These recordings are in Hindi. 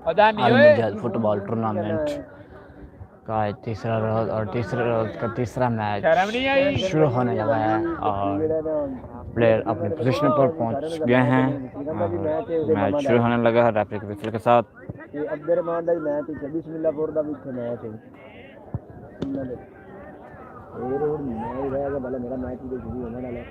अलमुजाहिद फुटबॉल टूर्नामेंट का तीसरा रोज और तीसरे रोज का तीसरा मैच शुरू होने लगा है और प्लेयर अपनी पोजीशन पर पहुंच गए हैं। मैच शुरू होने लगा है रेफरी के विसल के साथ। अब्दुलरहमान का मैच है, बिस्मिल्लाहपुर का भी मैच है। मेरा मैच भी शुरू होने वाला है।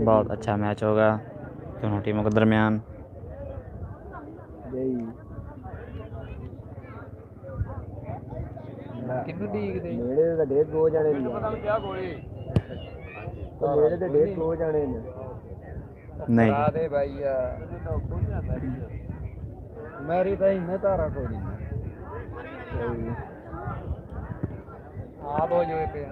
बहुत अच्छा मैच होगा दोनों टीमों के दरमियान। नहीं मेरी तो इन्हें तारा कोई नहीं आप हो जो पे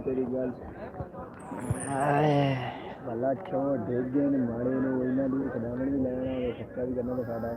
तेरी गल भला क्यों देख गए माड़े ने इन्होंने भी खिलावन भी लेना खर्चा भी करना तो साड़ा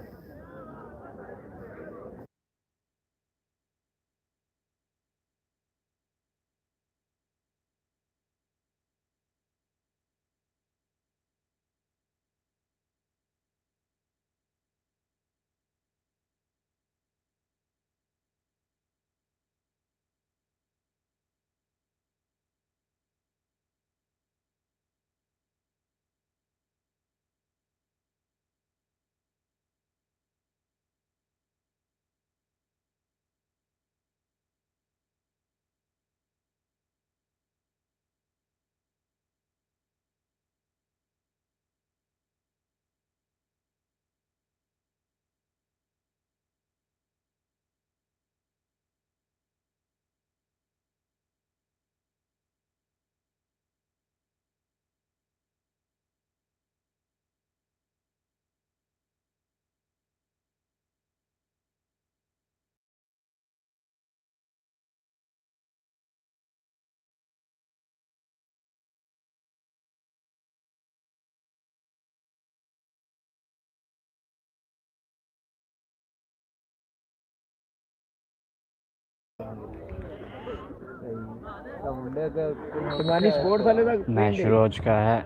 मैच शुरू हो चुका है।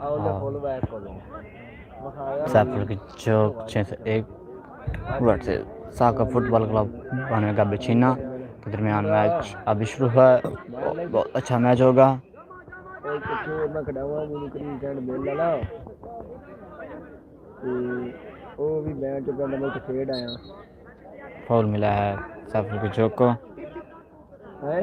सैफुल की चौक 601 वर्सेस साका फुटबॉल क्लब बने का बिछीना के दरमियान मैच अभी शुरू हुआ है। बहुत अच्छा मैच होगा। फाउल मिला है सैफुल की चौक को। मैं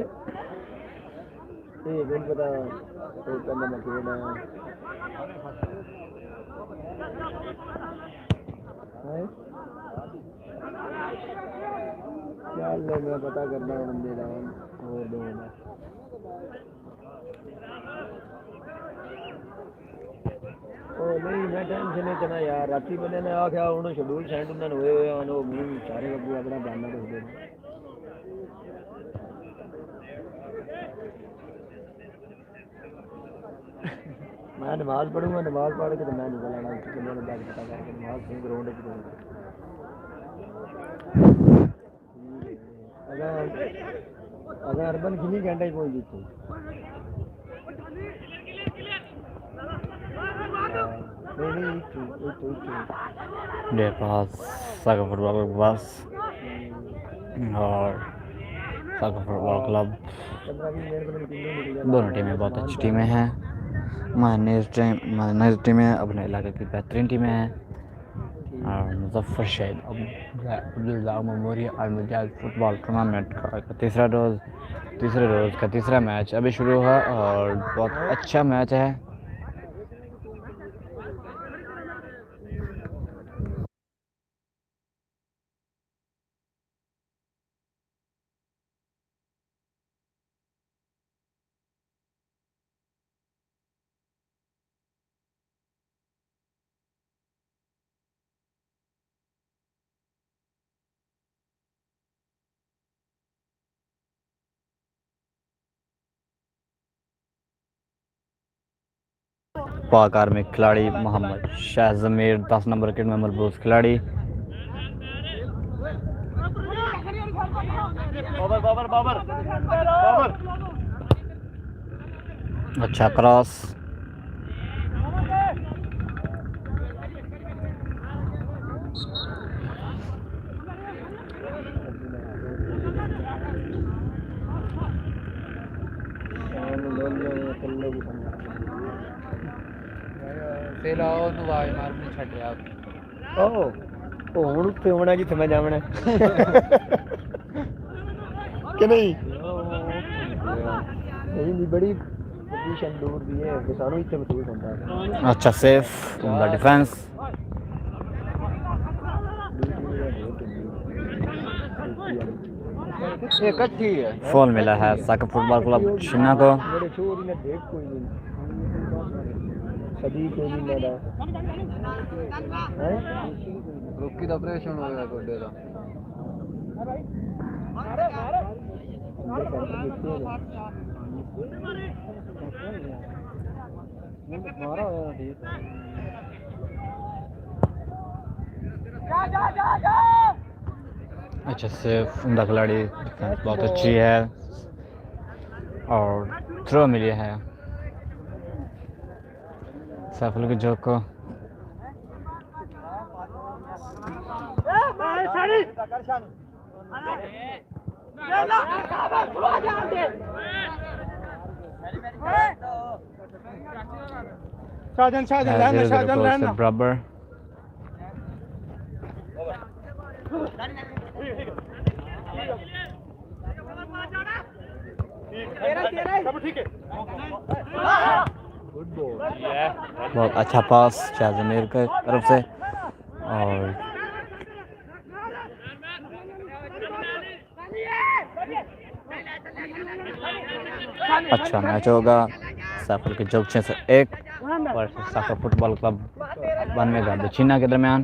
पता करना बंदे का और दो नहीं मैं टेंशन नहीं चना यार राती बंदे ने आख्या उन्होंने शेड्यूल सेंड उन्होंने हुए सारे बब्बू अपना जानना दसदे मैं नमाज पढ़ूंगा नमाज पढ़ के तो मैं निकल आना पता करके नमाज से ग्राउंड अगर अर्बन कितनी घंटे कोई जीते मेरे पास साका फुटबॉल के पास और साका फुटबॉल क्लब दोनों टीमें बहुत अच्छी टीमें हैं। माइनस टीमें अपने इलाके की बेहतरीन टीमें हैं। और मुजफ्फर शहीद अब्दुल्ला मेमोरियल अलमुजाहिद फुटबॉल टूर्नामेंट का तीसरे रोज़ का तीसरा मैच अभी शुरू हुआ और बहुत अच्छा मैच है। पाक आर्मी खिलाड़ी मोहम्मद शाह जमीर 10 नंबर किट में मलबूस खिलाड़ी अच्छा क्रॉस। ਹੁਣ ਉੱਥੇ ਹੋਣਾ ਜਿੱਥੇ ਮੈਂ ਜਾਵਣਾ ਕਿ ਨਹੀਂ नहीं बड़ी पोजीशन दूर दी है कि सानू इत्थे महसूस होंदा है। अच्छा सेफ इन द डिफेंस। ये इकट्ठी है फॉल मिला है साका फुटबॉल क्लब शिना को। मेरे छोरी ने देख कोई नहीं सदी कोई नहीं लगा है रोकी दा ऑपरेशन होया गोडे दा अच्छा सेफ उमदा खिलाड़ी, डिफेंस बहुत अच्छी है और थ्रो मिली है सैफुल के जोक को। शाहजहान बराबर। बहुत अच्छा पास शाहजमीर के तरफ से और अच्छा मैच होगा सैफुल के जोगचे से 1 और साका फुटबॉल क्लब 92 गांधी चीना के दरमियान।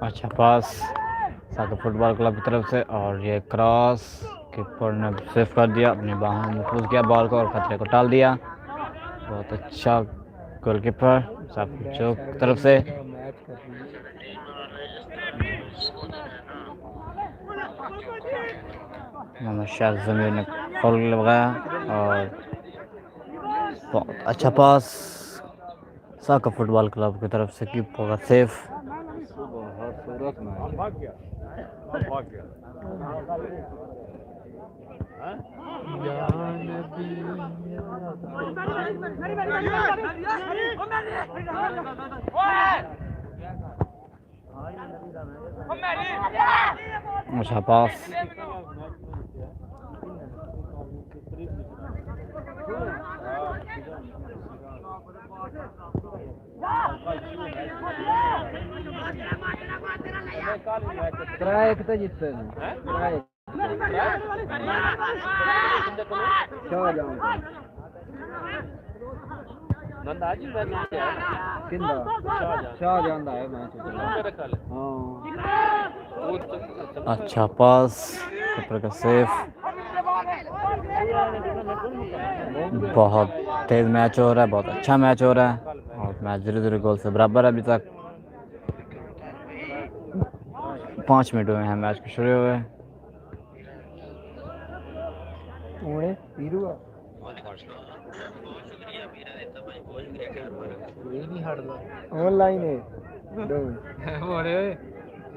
अच्छा पास साका फुटबॉल क्लब की तरफ से और ये क्रॉस कीपर ने सेव कर दिया, अपनी बाहों में महफूज किया बॉल को और खतरे को टाल दिया। बहुत अच्छा गोलकीपर साका चौक की तरफ से। मोहम्मद शाहजमीर ने फॉल लगाया और बहुत अच्छा पास साका फुटबॉल क्लब की तरफ से कीपर का सेफ। अच्छा पास ट्रैक तो जीतते हैं अच्छा पास कीपर का सेफ। बहुत तेज मैच हो रहा है, बहुत अच्छा मैच हो रहा है और मैच 0-0 गोल से बराबर है अभी तक। 5 मिनट हुए हैं मैच के शुरू हुए। ऑनलाइन है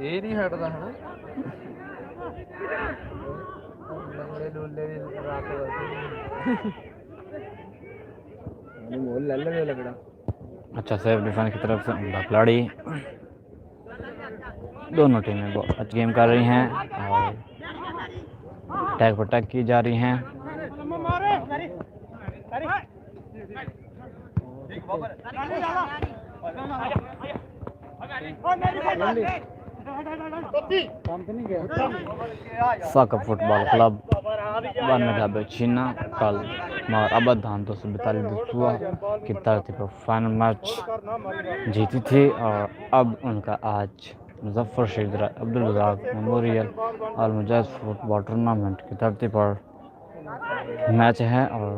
ये नहीं हटता है अच्छा सेफ डिफेंस की तरफ से उमदा खिलाड़ी। दोनों टीमें बहुत अच्छी गेम कर रही हैं और टैग पर टैग की जा रही हैं। साका फुटबॉल क्लब चीना कल अबधान 242 की तरतीब पर फाइनल मैच जीती थी और अब उनका आज मुजफ्फर शेख अब्दुल रज़ाक मेमोरियल और मुजाहिद फुटबॉल टूर्नामेंट की तरतीब पर मैच है और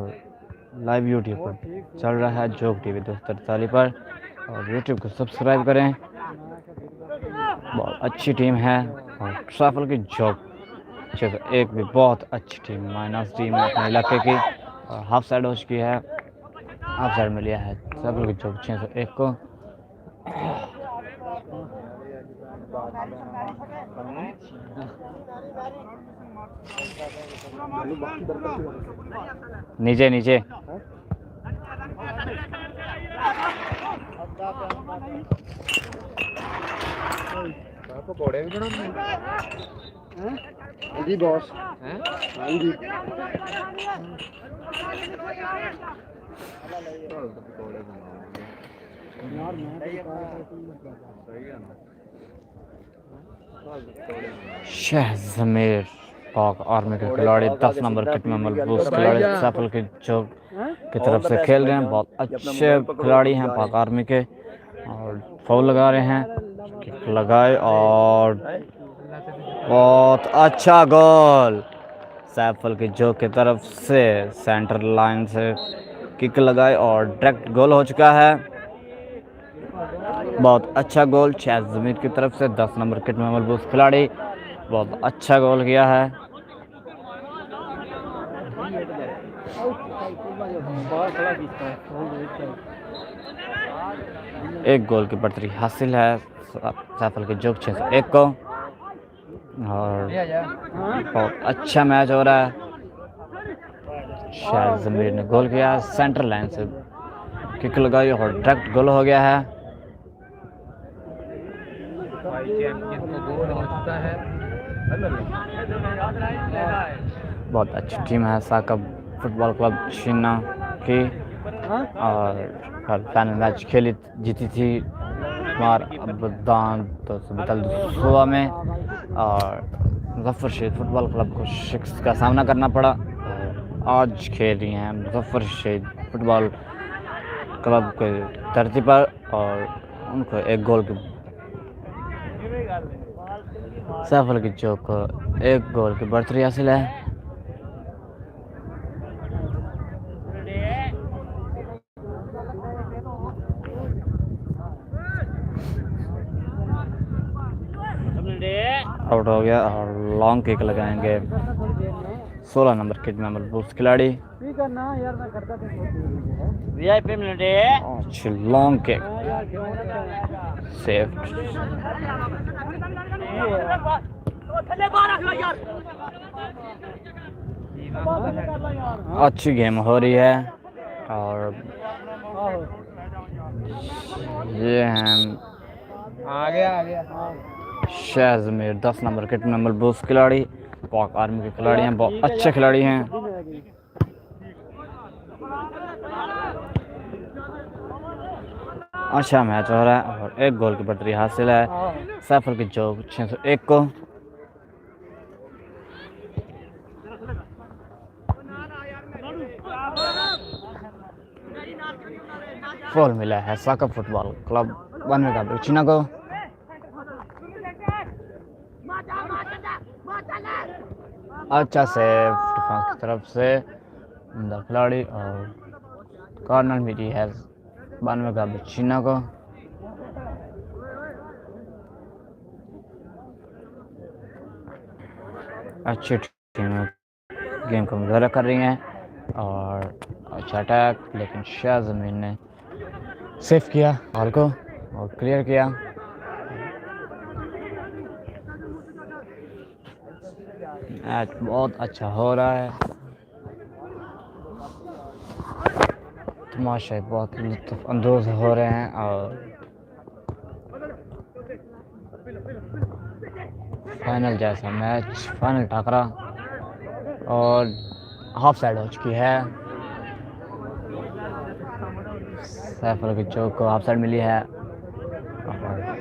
लाइव यूट्यूब पर चल रहा है जोग टीवी 243 पर और यूट्यूब को सब्सक्राइब करें। बहुत अच्छी टीम है और ट्रैफल की जोग 601 भी बहुत अच्छी टीम माइनस टीम है अपने इलाके की और हाफ साइड हो चुकी है। हाफ साइड में लिया है ट्रैफल की जोग 601 को। नीचे नीचे पकौड़े भी बनाने जी बॉस हैं हाँ जी शाह ज़मीर पाक आर्मी के खिलाड़ी 10 नंबर किट में मलबूस खिलाड़ी ट्रैफल की जोग की तरफ से खेल रहे हैं। बहुत अच्छे खिलाड़ी हैं पाक आर्मी के और फाउल लगा रहे हैं, किक लगाए और बहुत अच्छा गोल सैफल की जोग की तरफ से सेंटर लाइन से किक लगाए और डायरेक्ट गोल हो चुका है। बहुत अच्छा गोल शाह ज़मीर की तरफ से 10 नंबर किट में मलबूस खिलाड़ी बहुत अच्छा गोल किया है। एक गोल की बढ़तरी हासिल है सैफल के जोग 601 को और बहुत अच्छा मैच हो रहा है। शाह ज़मीर ने गोल किया, सेंटर लाइन से किक लगाई और डायरेक्ट गोल हो गया है। बहुत अच्छी टीम है साका फुटबॉल क्लब चीना की और कल फाइनल मैच खेली जीती थी मार अबदान 242 में और मुजफ्फर शेख फुटबॉल क्लब को शिकस्त का सामना करना पड़ा। और आज खेल रही हैं मुजफ्फर शेख फुटबॉल क्लब के धरती पर और उनको एक गोल की सैफल की जोग को एक गोल की बढ़तरी हासिल है। आउट हो गया और लॉन्ग किक लगाएंगे 16 नंबर किट में मलबूस खिलाड़ी अच्छी लॉन्ग किक सेफ। अच्छी गेम हो रही है और ये हैं शाह ज़मीर 10 नंबर किट में मलबूस खिलाड़ी पाक आर्मी के खिलाड़ी हैं, बहुत अच्छे खिलाड़ी हैं। अच्छा मैच हो रहा है और एक गोल की बढ़तरी हासिल है सैफल की जोग 601 को। फॉल मिला है साका फुटबॉल क्लब बनने का चीना को। अच्छा सेफ डिफेंस की तरफ से खिलाड़ी और कॉर्नर मिली है 92 का चीना को। अच्छी टीम गेम का मुजाहरा कर रही हैं और अच्छा अटैक लेकिन शाह ज़मीर ने सेफ किया बॉल को और क्लियर किया। मैच बहुत अच्छा हो रहा है, तमाशे बहुत लुत्फ़ अंदोज़ हो रहे हैं और फाइनल जैसा मैच फाइनल टकरा और हाफ साइड हो चुकी है। सैफल की चौक को हाफ साइड मिली है और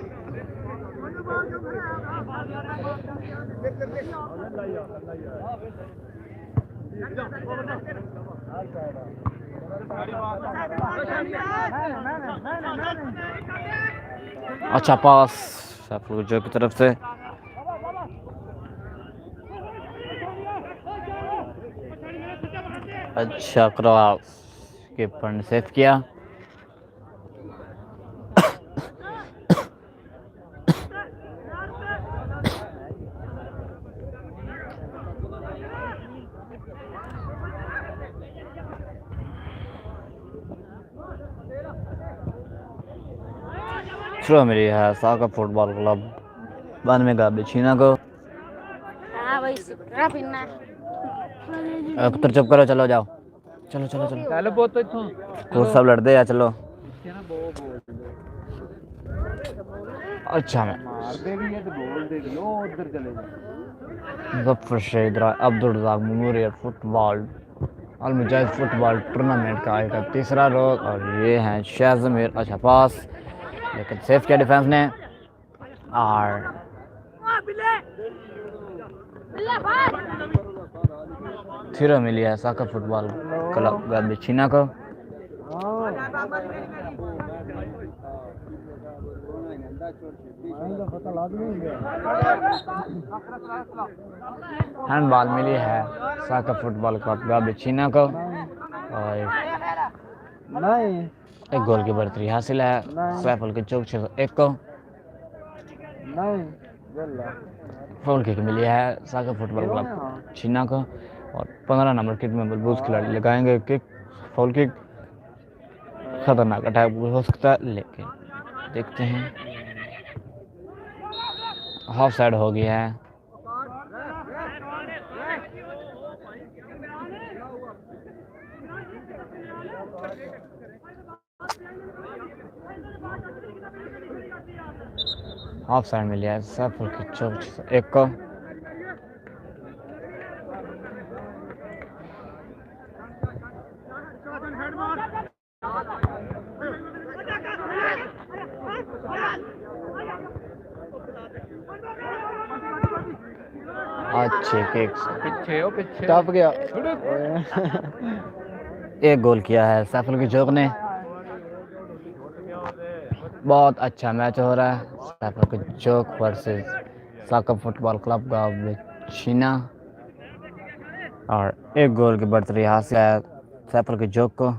अच्छा पास सैफुल जो की तरफ से। अच्छा क्रॉस कीपर ने सेव किया। थ्रो मिली है साका फुटबॉल क्लब 92 गाबिचीना को। अख्तर चुप करो, चलो जाओ, चलो चलो चलो चल पुੱਤ ਇੱਥੋਂ वो सब लड़ते हैं, चलो। अच्छा मैं ਮਾਰ ਦੇ ਵੀ ਇਹ ਤੇ ਬੋਲ ਦੇ ਲੋ ਉਧਰ ਚਲੇ ਜਾ। जफर शेदरा अब्दुल रज़ाक मेमोरियल फुटबॉल अल मुजाहिद फुटबॉल टूर्नामेंट का एक तीसरा रोज और ये हैं शाहजमीर। अच्छा पास लेकिन सेफ किया डिफेंस ने और थ्रो मिली है साका फुटबॉल क्लब गाबिचीना को। हैंडबॉल मिली है साका फुटबॉल क्लब गाबिचीना को और एक गोल की बढ़तरी हासिल है सैफुल के चौक 601 को। फाउल किक मिली है साका फुटबॉल क्लब चीना को और 15 नंबर किट में बलबूज खिलाड़ी लगाएंगे किक। फाउल किक खतरनाक अटैक हो सकता है लेकिन देखते हैं। हाफ साइड हो गया है। हाफ साइड मिली है सैफुल के चौक 1 को। अच्छे किक पीछे टप गया। एक गोल किया है सैफुल के चौक ने। बहुत अच्छा मैच हो रहा है सैफुल के चौक वर्सेस साका फुटबॉल क्लब गाबिचीना और एक गोल की बढ़तरी हासिल है सैफुल के चौक को।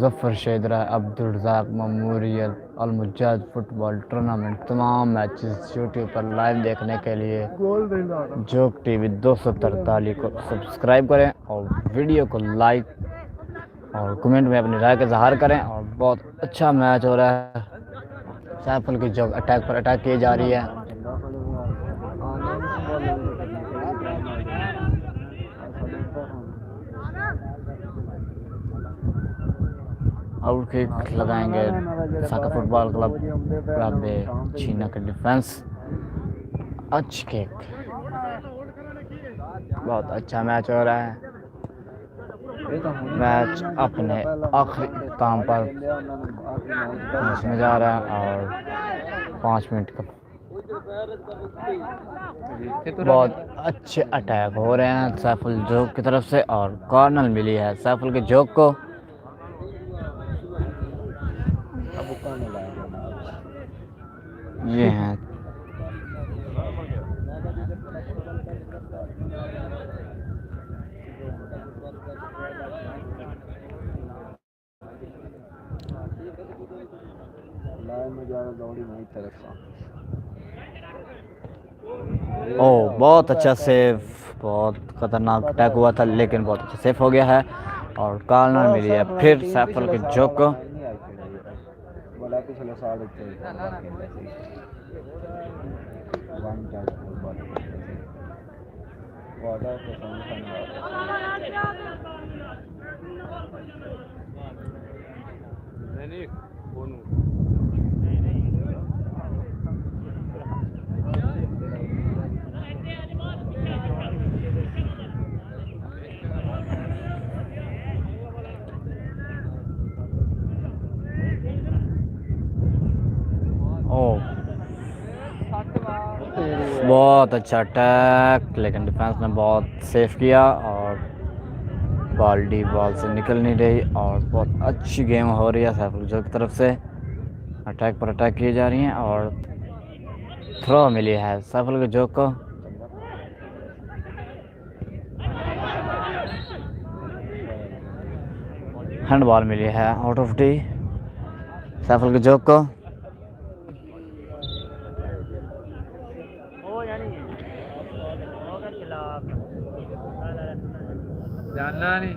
जफर शेदरा अब्दुल रज़ाक मेमोरियल अल मुजाहिद फुटबॉल टूर्नामेंट तमाम मैचेस यूट्यूब पर लाइव देखने के लिए जोक टीवी 243 को सब्सक्राइब करें और वीडियो को लाइक और कमेंट में अपनी राय का इजहार करें। और बहुत अच्छा मैच हो रहा है सैफुल की जोक अटैक पर अटैक की जा रही है। आउट किक लगाएंगे साका फुटबॉल क्लब गाबिचीना के डिफेंस। अच्छी किक, बहुत अच्छा मैच हो रहा है। मैच अपने आखिरी इख्तिताम पर पहुंचने जा रहा है और 5 मिनट का बहुत अच्छे अटैक हो रहे हैं सैफुल जोक की तरफ से और कॉर्नर मिली है सैफुल के जोक को। ये हैं ओ बहुत अच्छा सेव, बहुत खतरनाक अटैक हुआ था लेकिन बहुत अच्छा सेव हो गया है और कॉर्नर मिली है फिर सैफुल के जोक को। बहुत अच्छा अटैक, लेकिन डिफेंस ने बहुत सेफ किया और बॉल डी बॉल से निकल नहीं रही और बहुत अच्छी गेम हो रही है सैफुल जोग की तरफ से। अटैक पर अटैक किए जा रही हैं और थ्रो मिली है सैफुल जोग को। हैंड बॉल मिली है आउट ऑफ डी सैफुल जोग को। जानना नहीं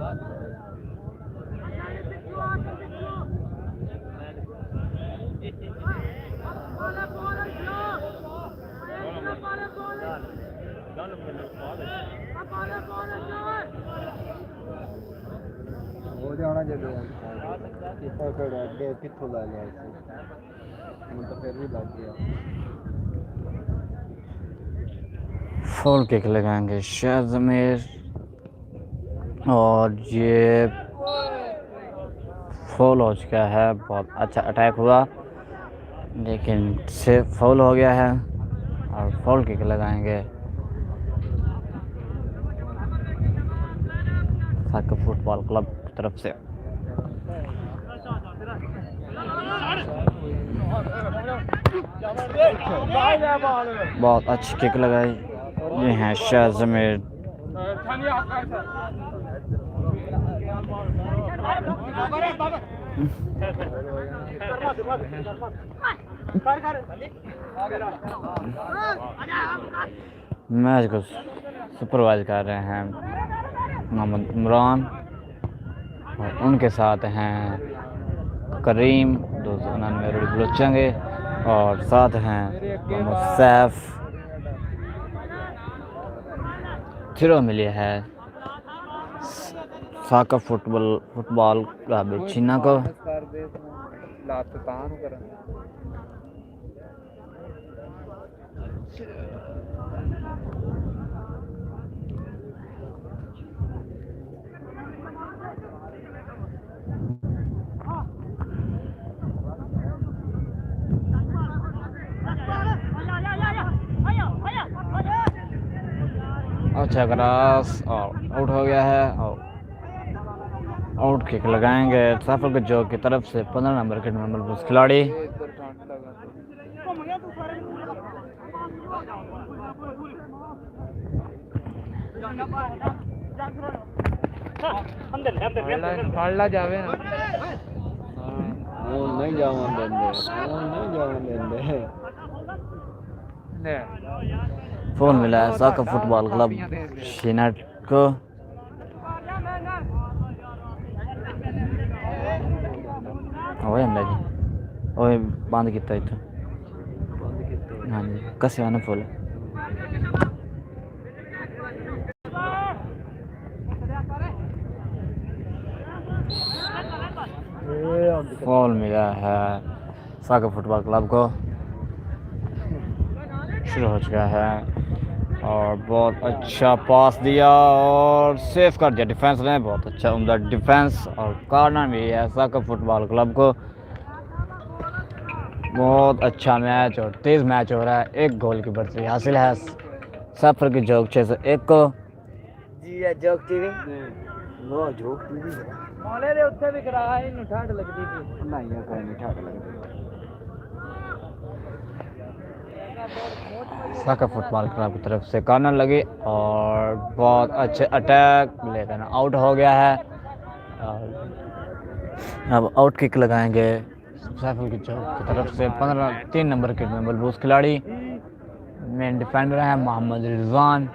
हो जाना जब अगे कितों ला लिया तो फिर भी लग गया। फुल किक लगाएंगे शाह जमीर और ये फॉल हो चुका है। बहुत अच्छा अटैक हुआ लेकिन से फॉल हो गया है और फॉल किक लगाएंगे साकिब फुटबॉल क्लब की तरफ से। बहुत अच्छी किक लगाई ये हैं शाह जमीर। मैच को सुपरवाइज कर रहे हैं मोहम्मद इमरान और उनके साथ हैं करीम 299 बलोचंगे और साथ हैं मोहम्मद सैफ। थ्रो मिली है साकिब फुटबॉल क्लब चीना को। अच्छा क्रॉस और आउट हो गया है और आउट किक लगाएंगे सैफुल जोग की तरफ से 15 नंबर के नंबर खिलाड़ी। फाड़ला जावे ना वो नहीं जावन देंदे फोन मिला है साकिब फुटबॉल क्लब शिनाट को। ओए अंदर जी ओए बंद किया इतना। हाँ जी कसे आना फुल फॉल मिला है साकिब फुटबॉल क्लब को। शुरू हो चुका है और बहुत अच्छा पास दिया और सेव कर दिया डिफेंस ने। बहुत अच्छा उम्दा डिफेंस और कॉर्नर भी है साकिब फुटबॉल क्लब को। बहुत अच्छा मैच और तेज़ मैच हो रहा है। एक गोल की बढ़ती हासिल है सैफुल की जोग 601 को। जी है जोग टीवी वो जोग टीवी माले दे उत्ते भी करा इनु ठंड लगदी थी नहीं कोई नहीं ठंड लगदी। साकिब फुटबॉल क्लब की तरफ से कॉर्नर लगी और बहुत अच्छे अटैक लेकिन आउट हो गया है। अब आउट किक लगाएंगे सैफुल की तरफ से 3 नंबर के बलबूस खिलाड़ी। मेन डिफेंडर हैं मोहम्मद रिजवान।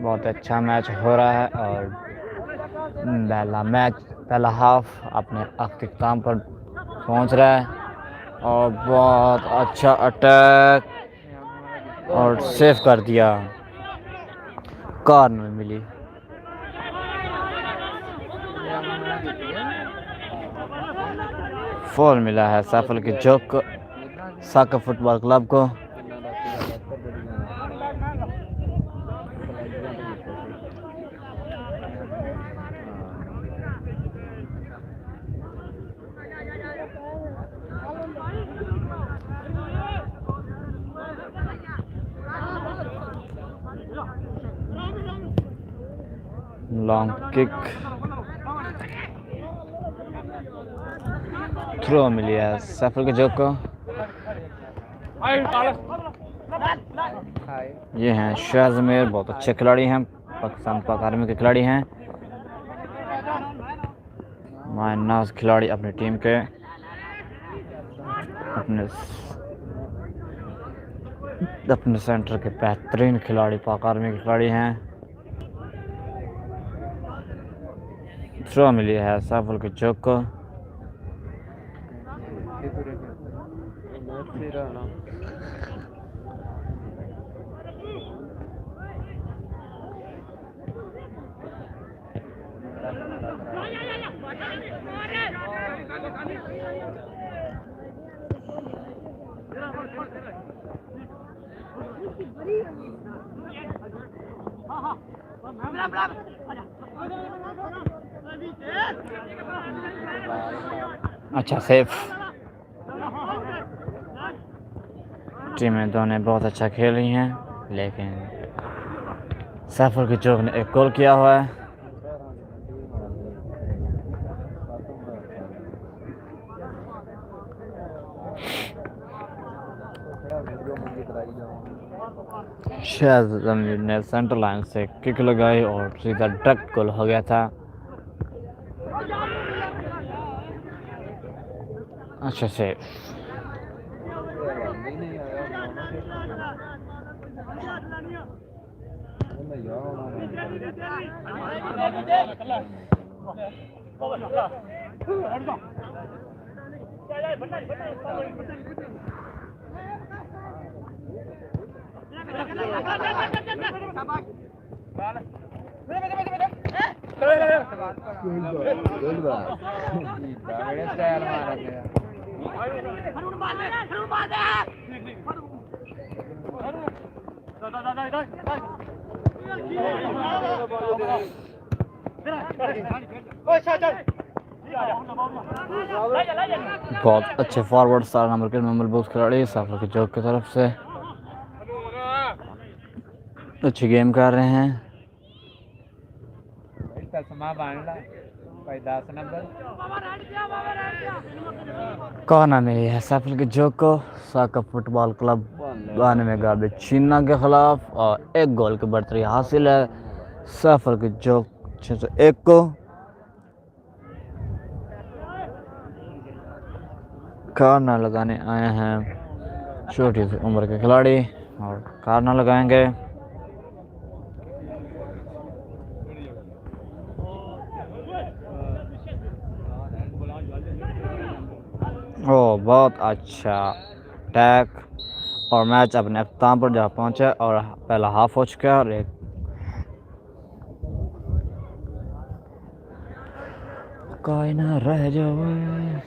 बहुत अच्छा मैच हो रहा है और पहला हाफ अपने अख्तिताम पर पहुंच रहा है और बहुत अच्छा अटैक और सेव कर दिया। कॉर्नर मिली फॉल मिला है सैफुल की जोग को साकिब फुटबॉल क्लब को। लॉन्ग किक, थ्रो मिली है सैफुल के जोक को। ये हैं शाहजमीर, बहुत अच्छे खिलाड़ी हैं, पाकिस्तान पाक आर्मी के खिलाड़ी हैं, मायनाज खिलाड़ी अपनी टीम के, अपने सेंटर के बेहतरीन खिलाड़ी पाक आर्मी के खिलाड़ी हैं। थ्रो मिली है सैफुल के जोक को। अच्छा सेफ, टीमें दोनों बहुत अच्छा खेल रही हैं, लेकिन सैफुल के जोक ने एक गोल किया हुआ है। शाहजमीर ने सेंटर लाइन से किक लगाई और सीधा डायरेक्ट गोल हो गया था। अच्छा से बहुत अच्छे फॉरवर्ड 7 नंबर के मलबूस खिलाड़ी सैफुल के जोक की तरफ से अच्छी गेम कर रहे हैं। कहना मिली है सैफुल के जोक को साका फुटबॉल क्लब 92 गाबे चीना के खिलाफ और एक गोल की बढ़तरी हासिल है सैफुल के जोक 601 को। कारना लगाने आए हैं छोटी सी उम्र के खिलाड़ी और कारना लगाएंगे। ओ बहुत अच्छा टैक और मैच अपने अख्ताम पर जा पहुंचा और पहला हाफ हो चुका है और एक कोई ना रह जाए।